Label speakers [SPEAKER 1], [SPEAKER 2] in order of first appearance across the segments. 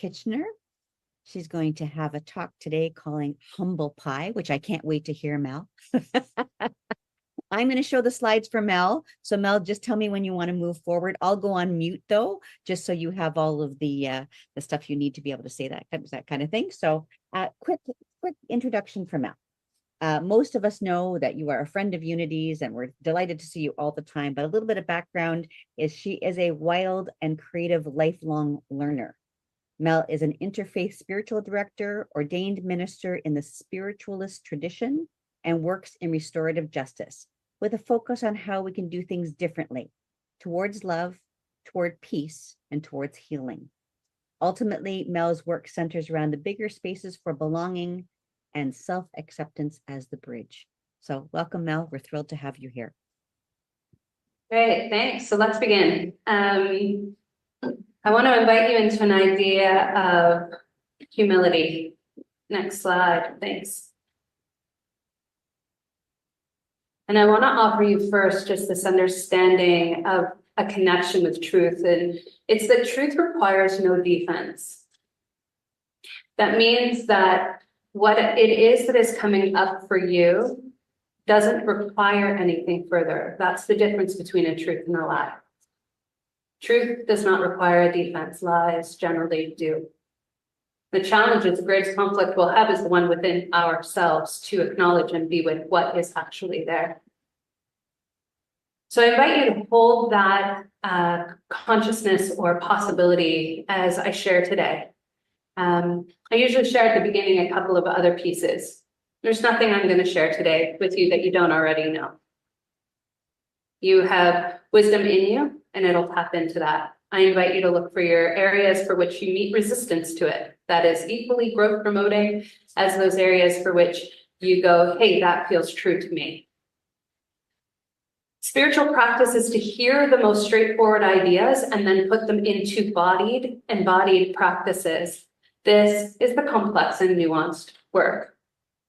[SPEAKER 1] Kitchener. She's going to have a talk today calling Humble Pie, which I can't wait to hear, Mel. I'm going to show the slides for Mel. So Mel, just tell me when you want to move forward. I'll go on mute though, just so you have all of the stuff you need to be able to say that kind of thing. So quick introduction for Mel. Most of us know that you are a friend of Unity's and we're delighted to see you all the time, but a little bit of background is she is a wild and creative lifelong learner. Mel is an interfaith spiritual director, ordained minister in the spiritualist tradition, and works in restorative justice with a focus on how we can do things differently towards love, toward peace, and towards healing. Ultimately, Mel's work centers around the bigger spaces for belonging and self-acceptance as the bridge. So welcome, Mel. We're thrilled to have you here.
[SPEAKER 2] Great, thanks. So let's begin. I want to invite you into an idea of humility. Next slide, thanks. And I want to offer you first just this understanding of a connection with truth. And it's that truth requires no defense. That means that what it is that is coming up for you doesn't require anything further. That's the difference between a truth and a lie. Truth does not require a defense. Lies generally do. The challenges, the greatest conflict we'll have is the one within ourselves to acknowledge and be with what is actually there. So I invite you to hold that consciousness or possibility as I share today. I usually share at the beginning a couple of other pieces. There's nothing I'm going to share today with you that you don't already know. You have wisdom in you, and it'll tap into that. I invite you to look for your areas for which you meet resistance to it. That is equally growth promoting as those areas for which you go, hey, that feels true to me. Spiritual practice is to hear the most straightforward ideas and then put them into embodied practices. This is the complex and nuanced work.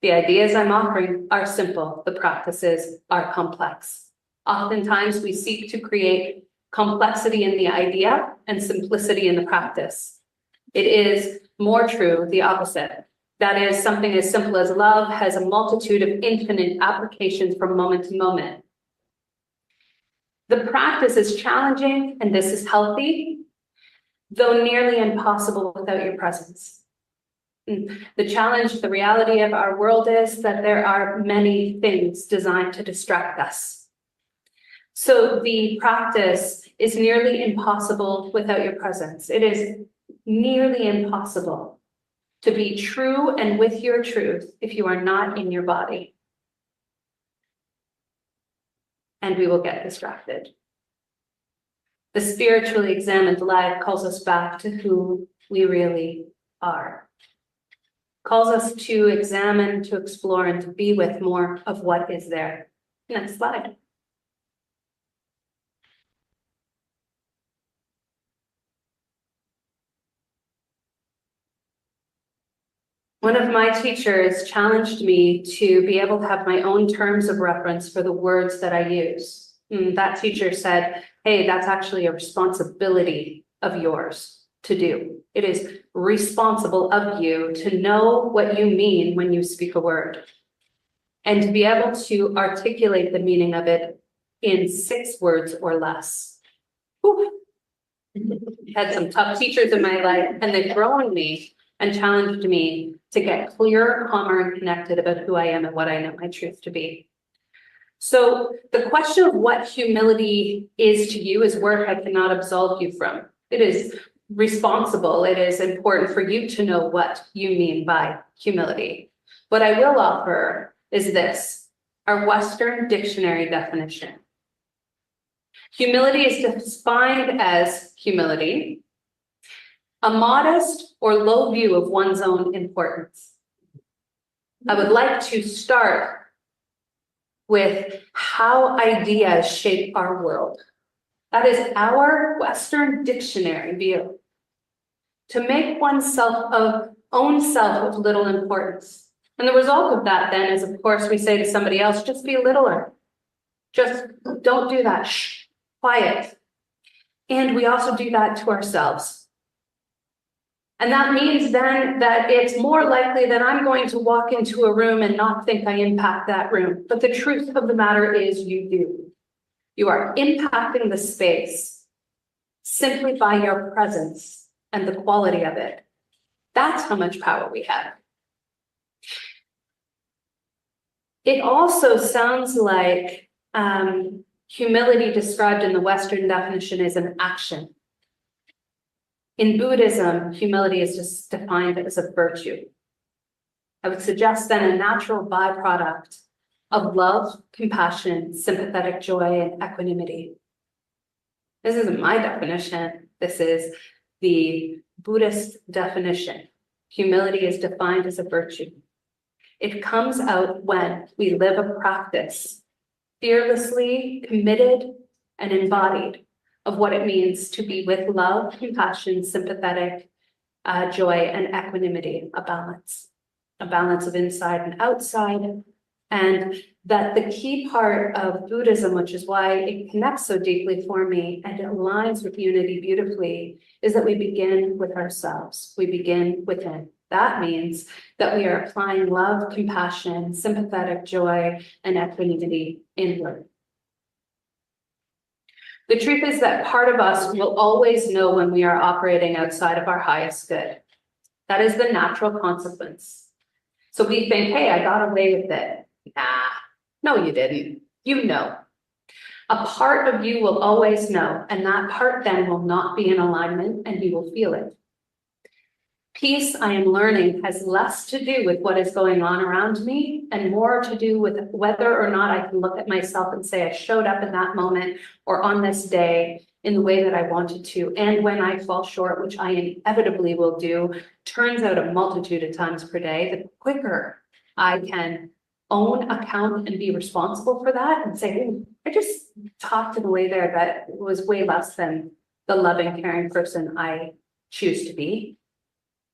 [SPEAKER 2] The ideas I'm offering are simple. The practices are complex. Oftentimes we seek to create complexity in the idea and simplicity in the practice. It is more true, the opposite. That is, something as simple as love has a multitude of infinite applications from moment to moment. The practice is challenging, and this is healthy, though nearly impossible without your presence. The challenge, the reality of our world is that there are many things designed to distract us. So the practice is nearly impossible without your presence. It is nearly impossible to be true and with your truth if you are not in your body. And we will get distracted. The spiritually examined life calls us back to who we really are. Calls us to examine, to explore, and to be with more of what is there. Next slide. One of my teachers challenged me to be able to have my own terms of reference for the words that I use. That teacher said, hey, that's actually a responsibility of yours to do. It is responsible of you to know what you mean when you speak a word and to be able to articulate the meaning of it in 6 words or less. Had some tough teachers in my life, and they've grown me and challenged me to get clear, calmer, and connected about who I am and what I know my truth to be. So the question of what humility is to you is work I cannot absolve you from. It is responsible. It is important for you to know what you mean by humility. What I will offer is this, our Western dictionary definition. Humility is defined as humility, a modest or low view of one's own importance. I would like to start with how ideas shape our world. That is our Western dictionary view. To make oneself of own self of little importance. And the result of that then is, of course, we say to somebody else, just be littler. Just don't do that. Shh, quiet. And we also do that to ourselves. And that means then that it's more likely that I'm going to walk into a room and not think I impact that room. But the truth of the matter is you do. You are impacting the space simply by your presence and the quality of it. That's how much power we have. It also sounds like humility described in the Western definition is an action. In Buddhism, humility is just defined as a virtue. I would suggest then a natural byproduct of love, compassion, sympathetic joy, and equanimity. This isn't my definition. This is the Buddhist definition. Humility is defined as a virtue. It comes out when we live a practice fearlessly committed and embodied of what it means to be with love, compassion, sympathetic joy, and equanimity, a balance of inside and outside. And that the key part of Buddhism, which is why it connects so deeply for me and it aligns with unity beautifully, is that we begin with ourselves. We begin within. That means that we are applying love, compassion, sympathetic joy, and equanimity inward. The truth is that part of us will always know when we are operating outside of our highest good. That is the natural consequence. So we think, hey, I got away with it. Nah, no, you didn't. You know. A part of you will always know, and that part then will not be in alignment, and you will feel it. Peace, I am learning, has less to do with what is going on around me and more to do with whether or not I can look at myself and say I showed up in that moment or on this day in the way that I wanted to. And when I fall short, which I inevitably will do, turns out a multitude of times per day, the quicker I can own, account, and be responsible for that and say, hey, I just talked in a way there that was way less than the loving, caring person I choose to be.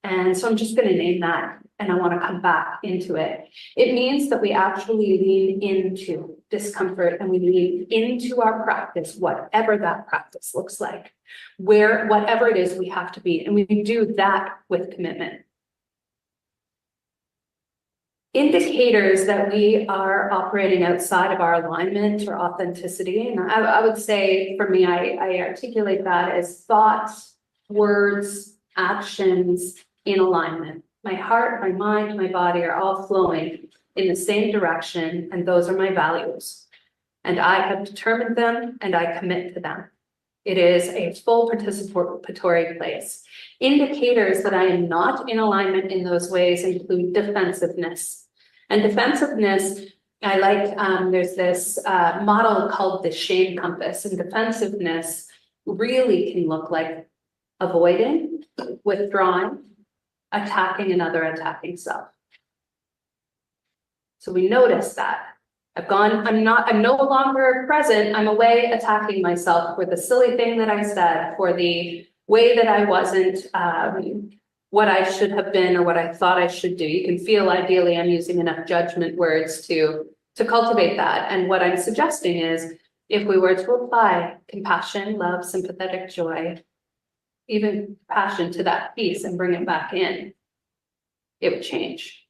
[SPEAKER 2] And so I'm just going to name that, and I want to come back into it. It means that we actually lean into discomfort and we lean into our practice, whatever that practice looks like, whatever it is we have to be. And we do that with commitment. Indicators that we are operating outside of our alignment or authenticity. And I would say for me, I articulate that as thoughts, words, actions in alignment. My heart, my mind, my body are all flowing in the same direction, and those are my values. And I have determined them and I commit to them. It is a full participatory place. Indicators that I am not in alignment in those ways include defensiveness. And defensiveness, I like, there's this model called the shame compass, and defensiveness really can look like avoiding, withdrawing, attacking another, attacking self. So we notice that. I'm no longer present, I'm away attacking myself for the silly thing that I said, for the way that I wasn't what I should have been or what I thought I should do. You can feel ideally I'm using enough judgment words to cultivate that. And what I'm suggesting is if we were to apply compassion, love, sympathetic joy, even passion to that piece and bring it back in, it would change.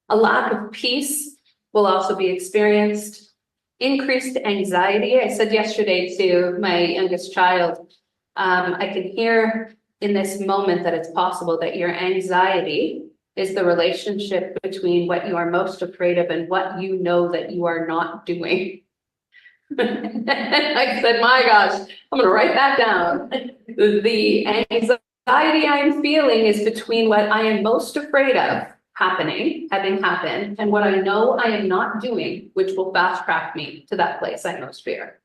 [SPEAKER 2] A lack of peace will also be experienced. Increased anxiety. I said yesterday to my youngest child, I can hear in this moment that it's possible that your anxiety is the relationship between what you are most afraid of and what you know that you are not doing. I said, my gosh, I'm going to write that down. The anxiety I'm feeling is between what I am most afraid of having happened, and what I know I am not doing, which will fast track me to that place I most fear.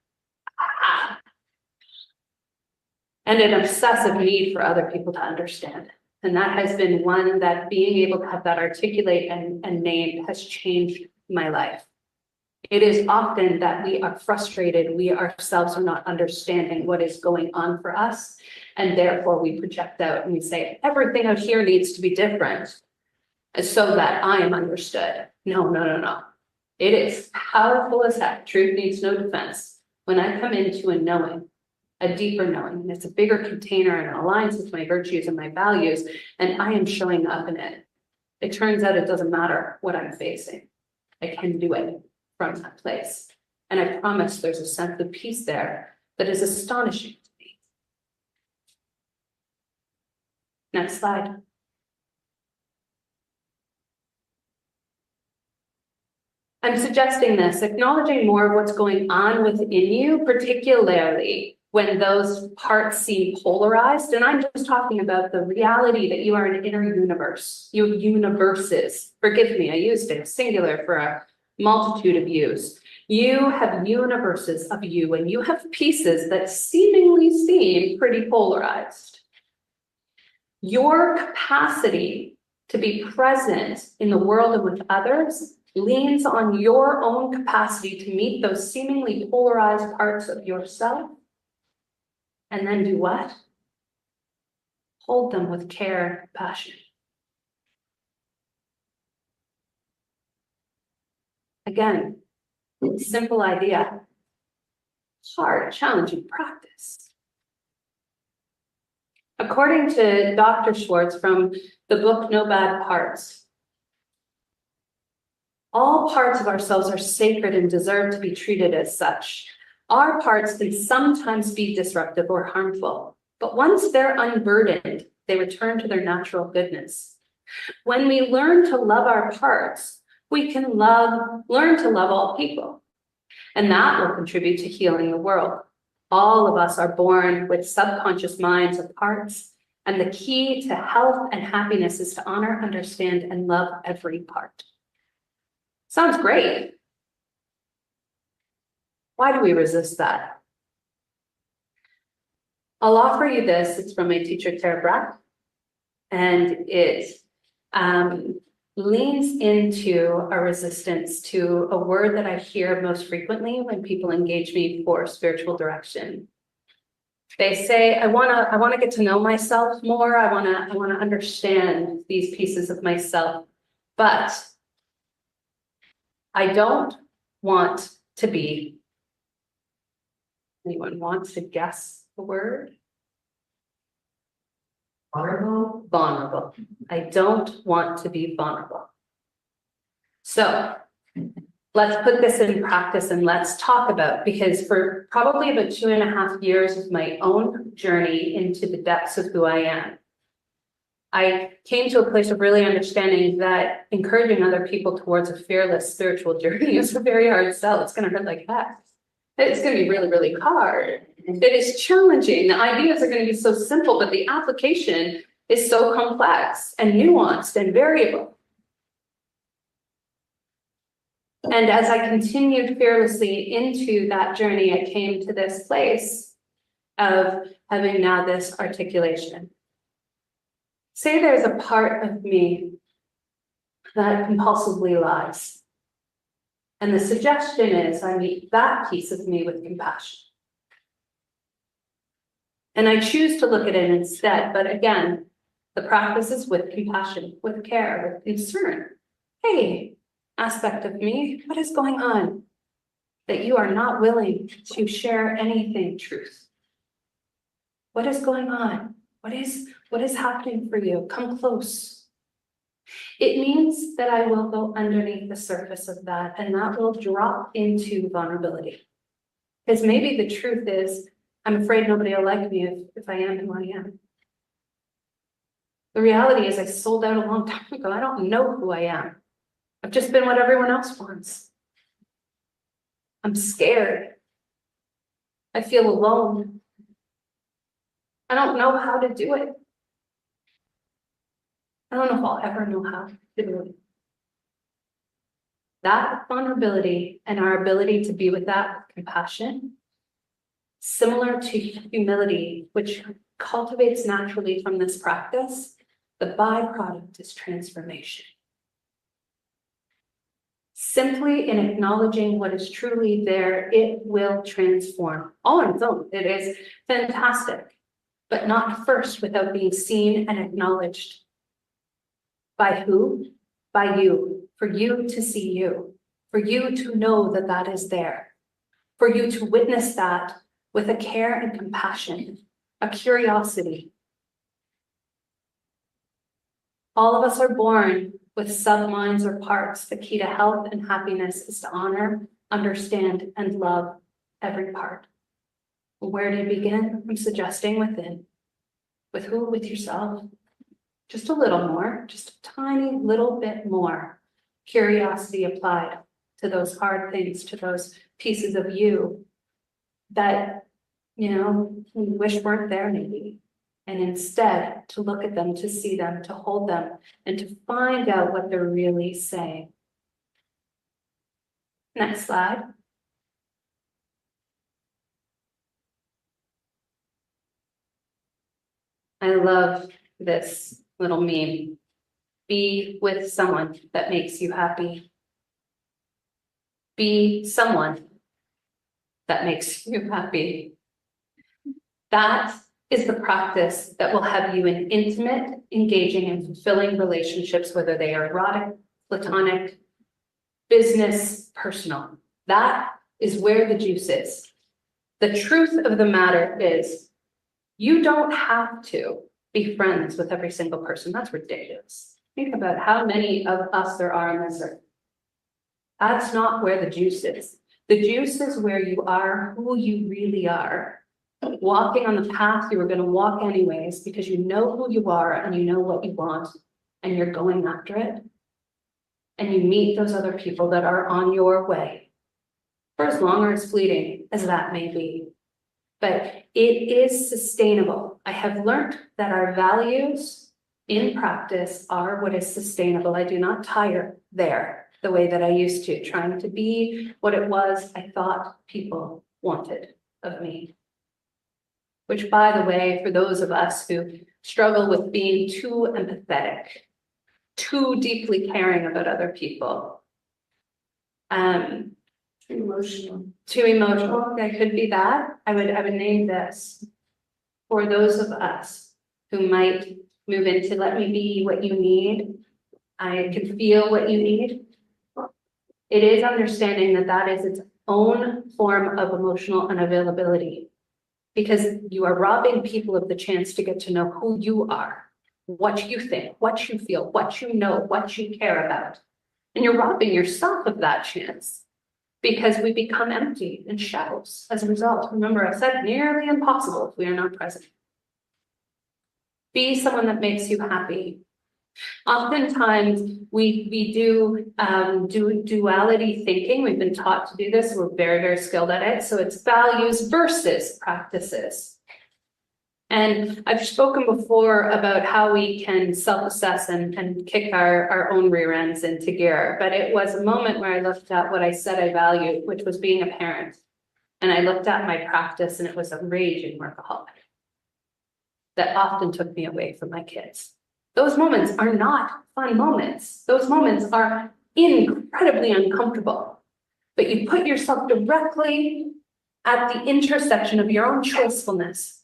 [SPEAKER 2] And an obsessive need for other people to understand. And that has been one that being able to have that articulate and named has changed my life. It is often that we are frustrated, we ourselves are not understanding what is going on for us, and therefore we project out and we say, everything out here needs to be different so that I am understood. No. It is powerful as heck. Truth needs no defense. When I come into a knowing a deeper knowing, and it's a bigger container and it aligns with my virtues and my values, and I am showing up in it. It turns out it doesn't matter what I'm facing. I can do it from that place. And I promise there's a sense of peace there that is astonishing to me. Next slide. I'm suggesting this, acknowledging more of what's going on within you, particularly when those parts seem polarized. And I'm just talking about the reality that you are an inner universe. You have universes. Forgive me, I used it singular for a multitude of yous. You have universes of you, and you have pieces that seemingly seem pretty polarized. Your capacity to be present in the world and with others leans on your own capacity to meet those seemingly polarized parts of yourself. And then do what? Hold them with care and compassion. Again, simple idea, hard, challenging practice. According to Dr. Schwartz from the book No Bad Parts, all parts of ourselves are sacred and deserve to be treated as such. Our parts can sometimes be disruptive or harmful, but once they're unburdened, they return to their natural goodness. When we learn to love our parts, we can learn to love all people, and that will contribute to healing the world. All of us are born with subconscious minds of parts, and the key to health and happiness is to honor, understand, and love every part. Sounds great. Why do we resist that? I'll offer you this. It's from my teacher, Tara Brach, and it leans into a resistance to a word that I hear most frequently when people engage me for spiritual direction. They say, I want to get to know myself more. I want to understand these pieces of myself, but I don't want to be. Anyone wants to guess the word? Vulnerable? Vulnerable. I don't want to be vulnerable. So let's put this in practice and let's talk about, because for probably about 2.5 years of my own journey into the depths of who I am, I came to a place of really understanding that encouraging other people towards a fearless spiritual journey is a very hard sell. It's going to hurt like heck. It's going to be really, really hard. It is challenging. The ideas are going to be so simple, but the application is so complex and nuanced and variable. And as I continued fearlessly into that journey, I came to this place of having now this articulation. Say there's a part of me that compulsively lies. And the suggestion is I meet that piece of me with compassion. And I choose to look at it instead, but again, the practice is with compassion, with care, with concern. Hey, aspect of me, what is going on that you are not willing to share anything truth? What is going on? What is happening for you? Come close. It means that I will go underneath the surface of that, and that will drop into vulnerability. Because maybe the truth is, I'm afraid nobody will like me if I am who I am. The reality is I sold out a long time ago. I don't know who I am. I've just been what everyone else wants. I'm scared. I feel alone. I don't know how to do it. I don't know if I'll ever know how to do it. That vulnerability and our ability to be with that with compassion, similar to humility, which cultivates naturally from this practice, the byproduct is transformation. Simply in acknowledging what is truly there, it will transform. All on its own, it is fantastic, but not first without being seen and acknowledged. By who? By you, for you to see you, for you to know that that is there, for you to witness that with a care and compassion, a curiosity. All of us are born with subminds or parts. The key to health and happiness is to honor, understand, and love every part. Where do you begin? I'm suggesting within. With who? With yourself. Just a little more, just a tiny little bit more curiosity applied to those hard things, to those pieces of you that, we wish weren't there maybe. And instead to look at them, to see them, to hold them, and to find out what they're really saying. Next slide. I love this little meme. Be with someone that makes you happy. Be someone that makes you happy. That is the practice that will have you in intimate, engaging, and fulfilling relationships, whether they are erotic, platonic, business, personal. That is where the juice is. The truth of the matter is, you don't have to be friends with every single person. That's ridiculous. Think about how many of us there are on this earth. That's not where the juice is. The juice is where you are who you really are. Walking on the path you were going to walk anyways, because you know who you are and you know what you want and you're going after it. And you meet those other people that are on your way, for as long or as fleeting as that may be. But it is sustainable. I have learned that our values in practice are what is sustainable. I do not tire there the way that I used to, trying to be what it was I thought people wanted of me. Which, by the way, for those of us who struggle with being too empathetic, too deeply caring about other people, too emotional, that could be that. I would name this for those of us who might move into let me be what you need. I can feel what you need. It is understanding that that is its own form of emotional unavailability, because you are robbing people of the chance to get to know who you are, what you think, what you feel, what you know, what you care about. And you're robbing yourself of that chance, because we become empty and shadows as a result. Remember, I said nearly impossible if we are not present. Be someone that makes you happy. Oftentimes we do duality thinking. We've been taught to do this. We're very, very skilled at it. So it's values versus practices. And I've spoken before about how we can self-assess and kick our own rear ends into gear. But it was a moment where I looked at what I said I valued, which was being a parent. And I looked at my practice, and it was a raging workaholic that often took me away from my kids. Those moments are not fun moments. Those moments are incredibly uncomfortable. But you put yourself directly at the intersection of your own choicefulness.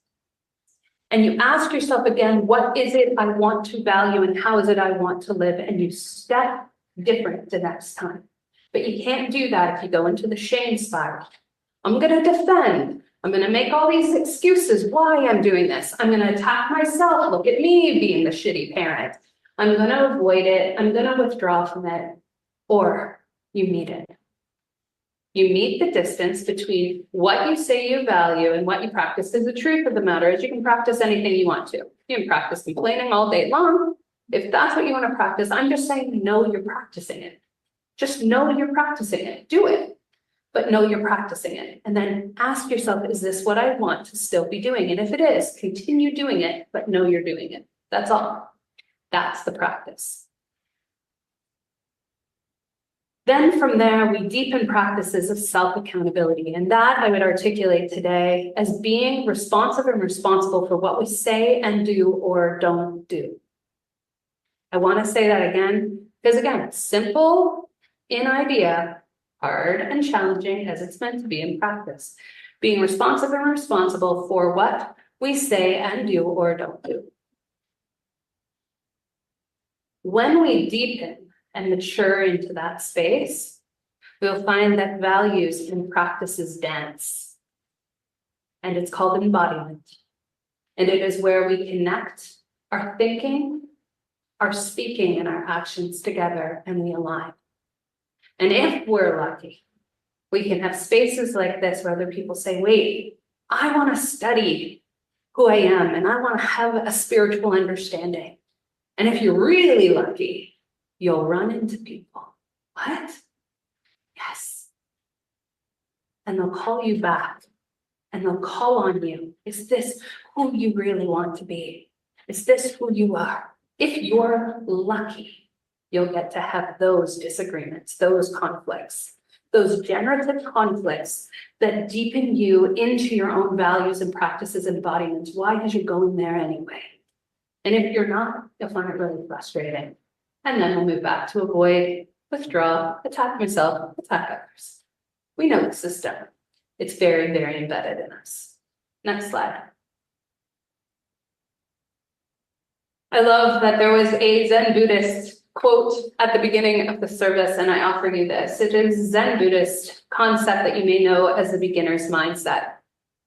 [SPEAKER 2] And you ask yourself again, what is it I want to value and how is it I want to live? And you step different the next time. But you can't do that if you go into the shame spiral. I'm going to defend. I'm going to make all these excuses why I'm doing this. I'm going to attack myself. Look at me being the shitty parent. I'm going to avoid it. I'm going to withdraw from it. Or you meet it. You meet the distance between what you say you value and what you practice. Because the truth of the matter is you can practice anything you want to. You can practice complaining all day long. If that's what you want to practice, I'm just saying, know you're practicing it. Just know you're practicing it. Do it. But know you're practicing it. And then ask yourself, is this what I want to still be doing? And if it is, continue doing it, but know you're doing it. That's all. That's the practice. Then from there, we deepen practices of self-accountability. And that I would articulate today as being responsive and responsible for what we say and do or don't do. I want to say that again, because again, it's simple in idea, hard and challenging as it's meant to be in practice. Being responsive and responsible for what we say and do or don't do. When we deepen and mature into that space, we'll find that values and practices dance. and it's called embodiment. And it is where we connect our thinking, our speaking, and our actions together, and we align. And if we're lucky, we can have spaces like this where other people say, wait, I want to study who I am, and I want to have a spiritual understanding. And if you're really lucky, you'll run into people. What? Yes. And they'll call you back, and they'll call on you. Is this who you really want to be? Is this who you are? If you're lucky, you'll get to have those disagreements, those conflicts, those generative conflicts that deepen you into your own values and practices and embodiments. Why? Because you're going there anyway. And if you're not, you'll find it really frustrating. And then we'll move back to avoid, withdraw, attack myself, attack others. We know the system. It's very, very embedded in us. Next slide. I love that there was a Zen Buddhist quote at the beginning of the service, and I offer you this. It is a Zen Buddhist concept that you may know as the beginner's mindset.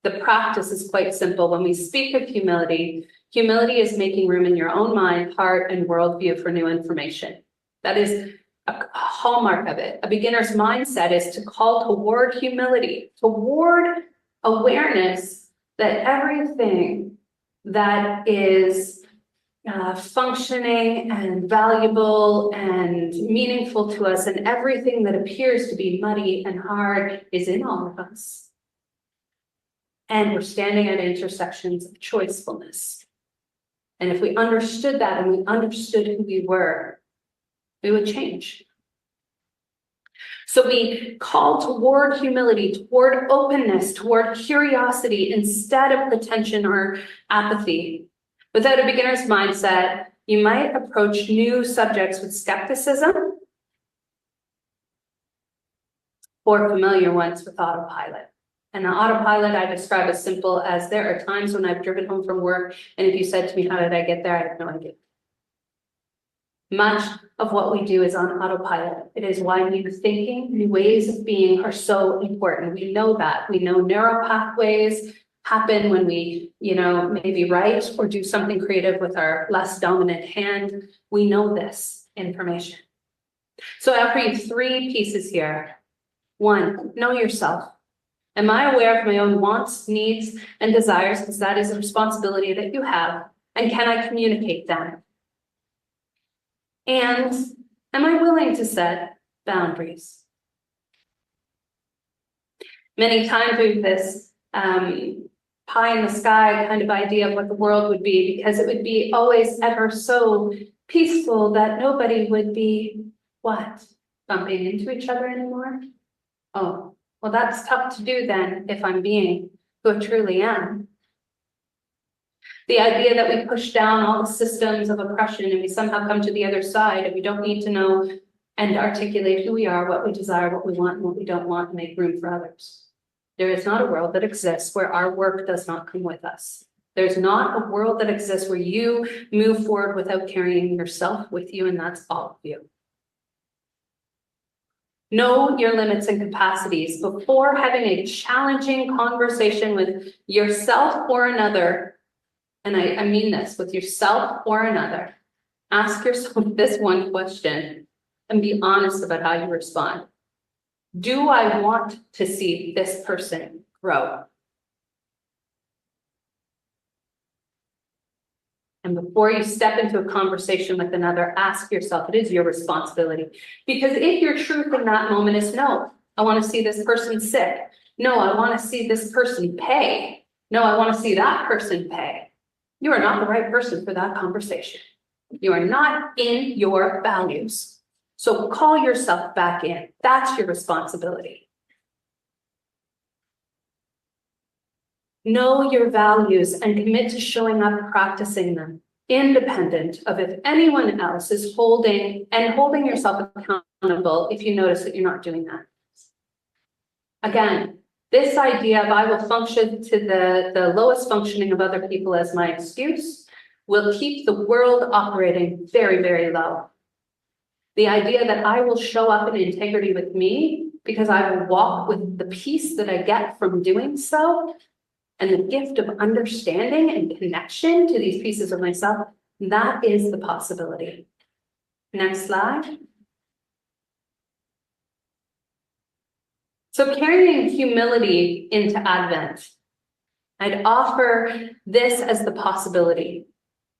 [SPEAKER 2] The practice is quite simple. When we speak of humility, humility is making room in your own mind, heart, and worldview for new information. That is a hallmark of it. A beginner's mindset is to call toward humility, toward awareness that everything that is functioning and valuable and meaningful to us, and everything that appears to be muddy and hard is in all of us. And we're standing at intersections of choicefulness. And if we understood that and we understood who we were, we would change. So we call toward humility, toward openness, toward curiosity instead of pretension or apathy. Without a beginner's mindset, you might approach new subjects with skepticism or familiar ones with autopilot. And the autopilot I describe as simple as there are times when I've driven home from work, and if you said to me, how did I get there? I have no idea. Much of what we do is on autopilot. It is why new thinking, new ways of being are so important. We know that. We know neural pathways happen when we, maybe write or do something creative with our less dominant hand. We know this information. So I offer you 3 pieces here. 1, know yourself. Am I aware of my own wants, needs, and desires? Because that is a responsibility that you have. And can I communicate them? And am I willing to set boundaries? Many times we have this pie in the sky kind of idea of what the world would be, because it would be always ever so peaceful that nobody would be, what? Bumping into each other anymore? Oh, well, that's tough to do then if I'm being who I truly am. The idea that we push down all the systems of oppression and we somehow come to the other side and we don't need to know and articulate who we are, what we desire, what we want, and what we don't want, and make room for others. There is not a world that exists where our work does not come with us. There's not a world that exists where you move forward without carrying yourself with you, and that's all of you. Know your limits and capacities before having a challenging conversation with yourself or another. And I mean this, with yourself or another. Ask yourself this one question and be honest about how you respond. Do I want to see this person grow? And before you step into a conversation with another, ask yourself, it is your responsibility. Because if your truth in that moment is, no, I want to see this person sick. No, I want to see this person pay. No, I want to see that person pay. You are not the right person for that conversation. You are not in your values. So call yourself back in. That's your responsibility. Know your values and commit to showing up and practicing them, independent of if anyone else is holding yourself accountable if you notice that you're not doing that. Again, this idea of I will function to the lowest functioning of other people as my excuse will keep the world operating very, very low. The idea that I will show up in integrity with me because I will walk with the peace that I get from doing so, and the gift of understanding and connection to these pieces of myself, that is the possibility. Next slide. So carrying humility into Advent, I'd offer this as the possibility.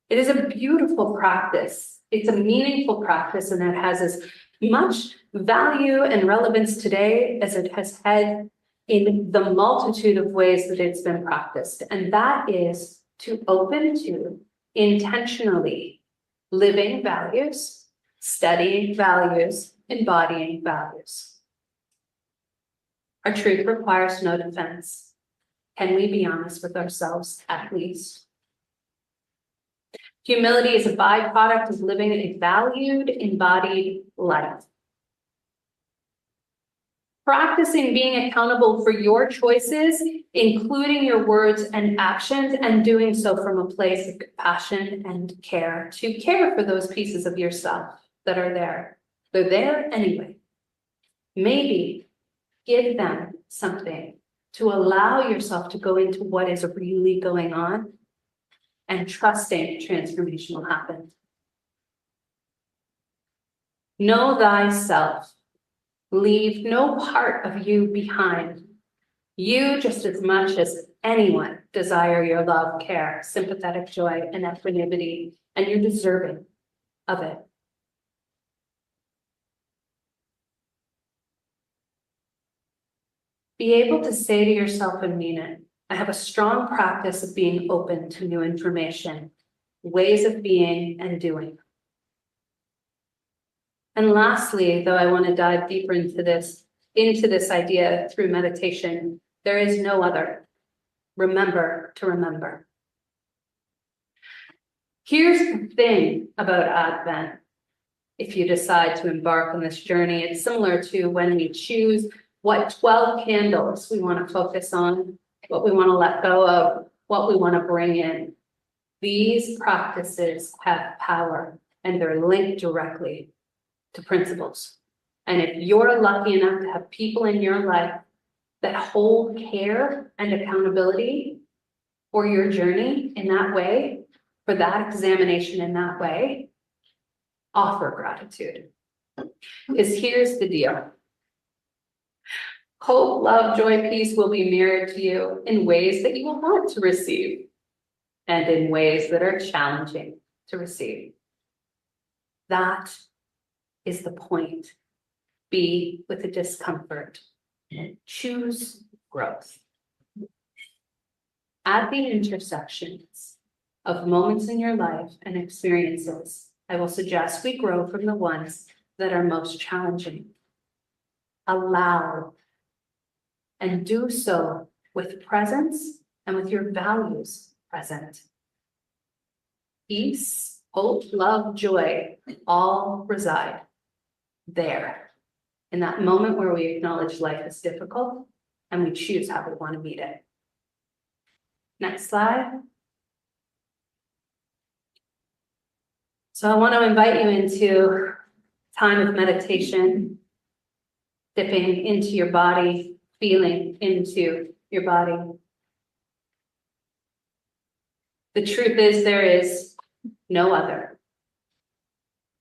[SPEAKER 2] It is a beautiful practice. It's a meaningful practice, and it has as much value and relevance today as it has had in the multitude of ways that it's been practiced. And that is to open to intentionally living values, studying values, embodying values. Our truth requires no defense. Can we be honest with ourselves at least? Humility is a byproduct of living a valued, embodied life. Practicing being accountable for your choices, including your words and actions, and doing so from a place of compassion and care, to care for those pieces of yourself that are there. They're there anyway. Maybe give them something to allow yourself to go into what is really going on and trusting transformation will happen. Know thyself. Leave no part of you behind. You, just as much as anyone, desire your love, care, sympathetic joy, and equanimity, and you're deserving of it. Be able to say to yourself and mean it, I have a strong practice of being open to new information, ways of being and doing. And lastly, though I want to dive deeper into this idea through meditation, there is no other. Remember to remember. Here's the thing about Advent. If you decide to embark on this journey, it's similar to when we choose what 12 candles we want to focus on, what we want to let go of, what we want to bring in. These practices have power, and they're linked directly to principles. And if you're lucky enough to have people in your life that hold care and accountability for your journey in that way, for that examination in that way, offer gratitude. Because here's the deal. Hope, love, joy, peace will be mirrored to you in ways that you will want to receive and in ways that are challenging to receive. That is the point. Be with the discomfort. Choose growth. At the intersections of moments in your life and experiences, I will suggest we grow from the ones that are most challenging. Allow and do so with presence and with your values present. Peace, hope, love, joy, all reside there, in that moment where we acknowledge life is difficult and we choose how we want to meet it. Next slide. So I want to invite you into time of meditation, dipping into your body, feeling into your body. The truth is, there is no other.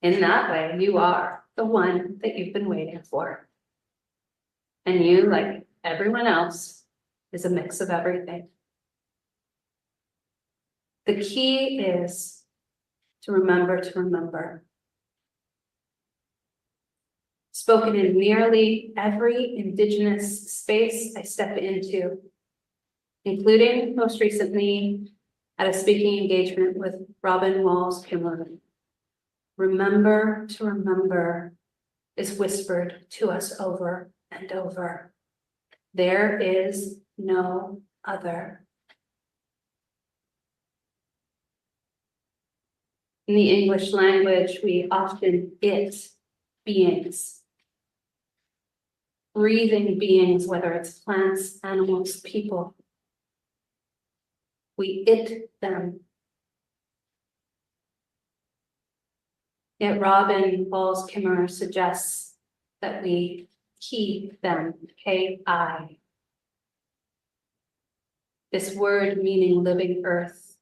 [SPEAKER 2] In that way, you are the one that you've been waiting for. And you, like everyone else, is a mix of everything. The key is to remember. Spoken in nearly every Indigenous space I step into, including most recently at a speaking engagement with Robin Walls-Kimmerer. Remember to remember is whispered to us over and over. There is no other. In the English language, we often it beings. Breathing beings, whether it's plants, animals, people. We it them. Yet Robin Walls-Kimmerer suggests that we he them, K-I. this word meaning living earth.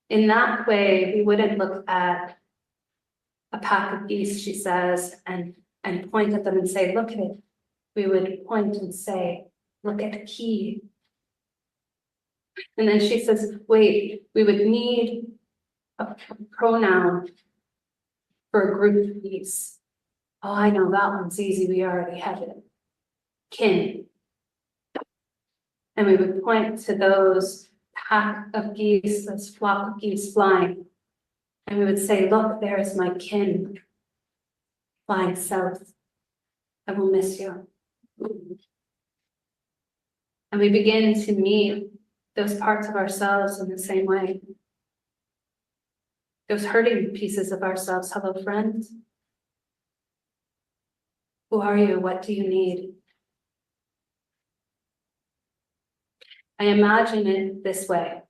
[SPEAKER 2] In that way, we wouldn't look at a pack of geese, she says, and point at them and say, look at it. We would point and say, look at key. And then she says, wait, we would need a pronoun for a group of geese. Oh, I know, that one's easy, we already have it. Kin. And we would point to those pack of geese, those flock of geese flying. And we would say, look, there's my kin flying south. I will miss you. And we begin to meet those parts of ourselves in the same way. Those hurting pieces of ourselves. Hello, friends. Who are you? What do you need? I imagine it this way.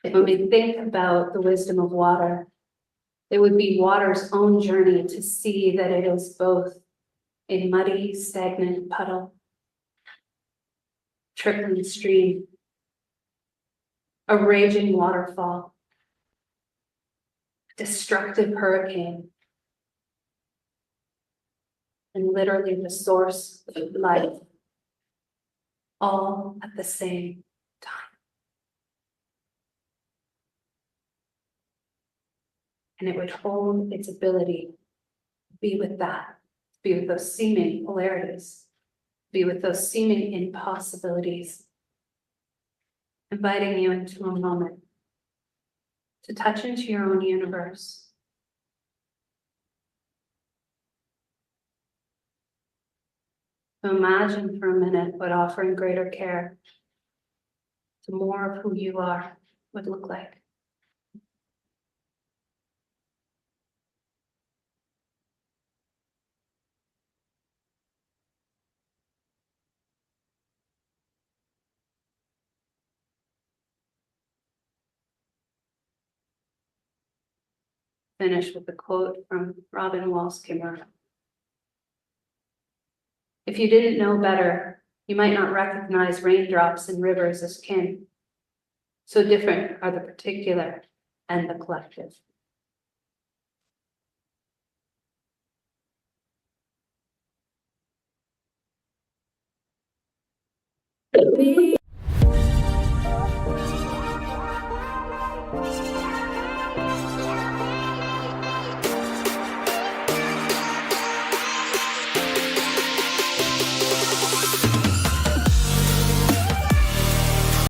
[SPEAKER 2] When we think about the wisdom of water, it would be water's own journey to see that it is both a muddy, stagnant puddle, trickling stream, a raging waterfall, destructive hurricane, and literally the source of life, all at the same time. And it would hold its ability to be with that, be with those seeming polarities, be with those seeming impossibilities, inviting you into a moment to touch into your own universe. To imagine for a minute what offering greater care to more of who you are would look like. Finish with a quote from Robin Wall Kimmerer. If you didn't know better, you might not recognize raindrops and rivers as kin. So different are the particular and the collective.